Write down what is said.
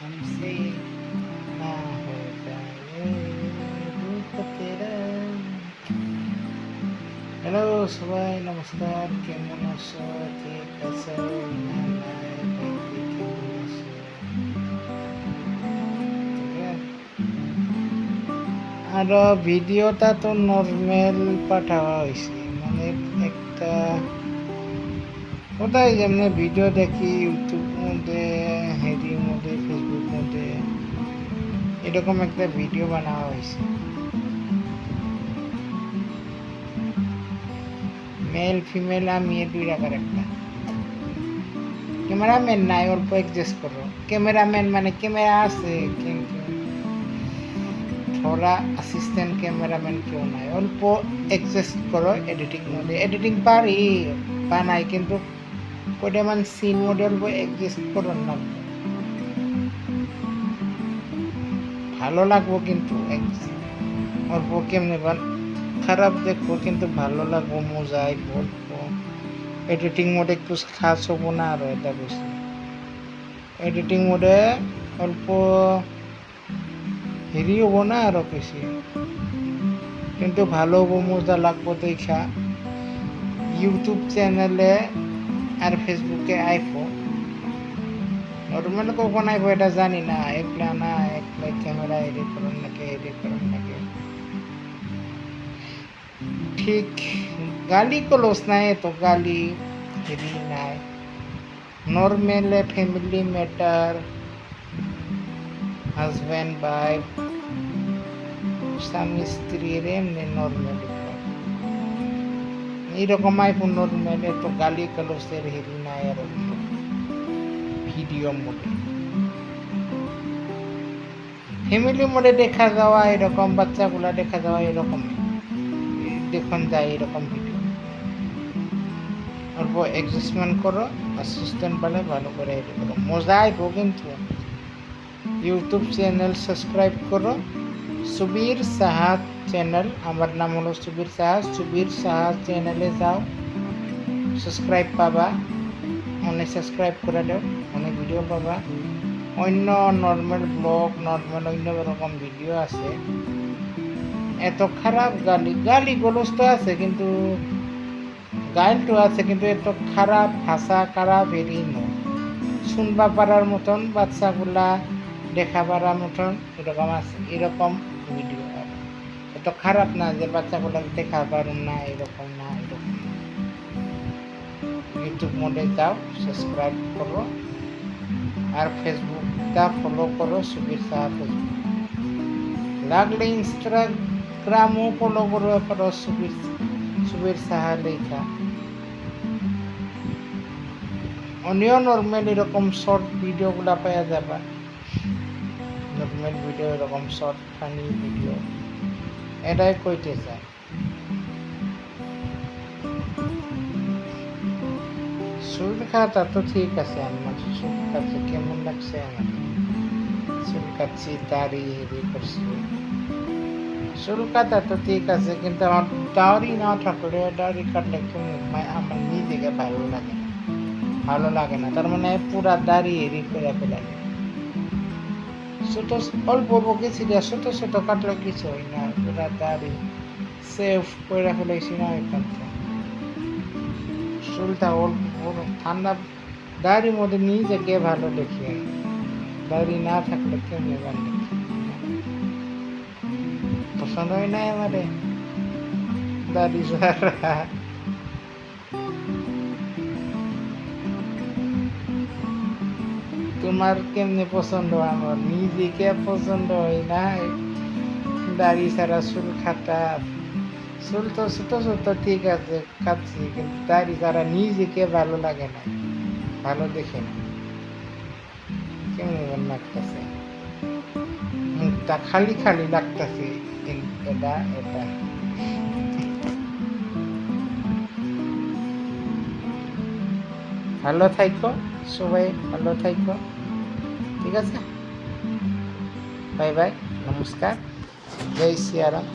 हमसे ना हो जाए रूप तेरा। হ্যালো সবাই, নমস্কার। কেমন আছো? ঠিক আছো না নাই? বাড়িতে কেমন আছো? আর ভিডিওটা তো নর্মাল পাঠাওয়া হয়েছে, মানে একটা কোথায় যেমনি ভিডিও দেখি ইউটিউব মধ্যে, হেডির মধ্যে, ফেসবুক মধ্যে এরকম একটা ভিডিও বানাওয়া হয়েছে। মেল ফিমেল আমি দুই রাখার একটা ক্যামেরাম্যান নাই, অল্প অ্যাডজাস্ট করো। ক্যামেরাম্যান মানে ক্যামেরা আছে কিন্তু থোড়া অ্যাসিস্ট্যান্ট ক্যামেরাম্যান কেউ নাই, অল্প অ্যাডজাস্ট করো এডিটিং মধ্যে। এডিটিং পারি বানাই কিন্তু কয়টা মান সিন মধ্যে অল্প অ্যাডজাস্ট করো না, ভালো লাগবো কিন্তু অল্প কেমনে খারাপ দেখবো কিন্তু ভালো লাগবো, মজা আইব অল্প। এডিটিং মোডে একটু খাস হবো না, আরো এটা বেশি এডিটিং মোডে অল্প হেরি হবো না, আরো বেশি কিন্তু ভালো হবো, মজা লাগবো দেখা। ইউটিউব চ্যানেলে আর ফেসবুকে আইফো, নর্মাল কখন আইবো এটা জানি না। একলা না, একলা ক্যামেরা এডিট করুন নাকি ঠিক গালি কলোস নাই, তো গালি হেরি নাই। নর্মালে ফ্যামিলি ম্যাটার, হাজব্যান্ড ওয়াইফ, স্বামী স্ত্রীর এমনি নর্মাল এইরকম আইফোন নর্মাল, এত গালি কালোসের হেরি নাই। আর ভিডিও মোডে, ফ্যামিলি মোডে দেখা যাওয়া এরকম, বাচ্চাগুলা দেখা যাওয়া এরকম দেখুন যায় এরকম ভিডিও। অল্প অ্যাডজাস্টমেন্ট করো, অ্যাসিস্ট্যান্ট বানায় ভালো করে এডিট করো, মজা আইব কিন্তু। ইউটিউব চ্যানেল সাবস্ক্রাইব করো, সুবীর সাহা চ্যানেল। আমার নাম হলো সুবীর সাহা। সুবীর সাহা চ্যানেলে যাও, সাবস্ক্রাইব পাবা, অনেক সাবস্ক্রাইব করে দাও, অনেক ভিডিও পাবা। অন্য নর্মাল ব্লগ, নর্মাল অন্য রকম ভিডিও আছে। এত খারাপ গালি গলজ তো আছে কিন্তু গাইলটো আছে কিন্তু এত খারাপ ভাষা, খারাপ এরই নয়। শুনবা পারার মতন, বাচ্চাগুলা দেখা পারার মতন এরকম আছে, এরকম ভিডিও। এত খারাপ না যে বাচ্চাগুলা দেখা পারুন না, এরকম না, এরকম না। ইউটিউব মোডে যাও, সাবস্ক্রাইব করো, আর ফেসবুকটা ফলো করো, সুবীর সাহা ফেসবুক। লাগলে ইনস্টাগ্রামও ফলো করো পারো, সুবীর সাহা লেখা। অনিও নর্মাল এরকম শর্ট ভিডিওগুলা পাওয়া যাবা, নর্মাল ভিডিও এরকম শর্ট ফানি ভিডিও, এটাই কইতে চাই। চুল কাটা তো ঠিক আছে, আমার চুল কাটছে কেমন লাগছে, আমার চুল কাটছি, দাড়ি হেরি করছি, চুল কাটা তো ঠিক আছে কিন্তু আমার দাড়ি না থাকলে, দাড়ি কাটলে কেমন আমার নিজেকে ভালো লাগে না। তার মানে পুরা দাড়ি হেরি করে ফেলালে, ছোট অল্প বকেছি, ছোট ছোট কাটলে কিছু হয় না, পুরা দাড়ি সেফ করে ফেলেছি না এখান থেকে। চুলটা অল্প ঠান্ডা, দাড়ির মধ্যে নিজেকে ভালো দেখি, দাড়ি না থাকলে কেমনি ভালো দেখি, পছন্দ হয় না আমারে দাড়ি ছাড়া। তোমার কেমনি পছন্দ? আমার নিজেকে পছন্দ হয় না দাড়ি ছাড়া চুল কাটা। চুল তো ছোট ছোট ঠিক আছে কাটছি, কিন্তু দাড়ি ছাড়া নিজেকে ভালো লাগে না, ভালো দেখে না, কেমন লাগতেছে, মুখটা খালি খালি লাগতেছে, এটা এটা। ভালো থাইকো সবাই, ভালো থাইকো, ঠিক আছে? বাই বাই, নমস্কার, জয় সিয়ারাম।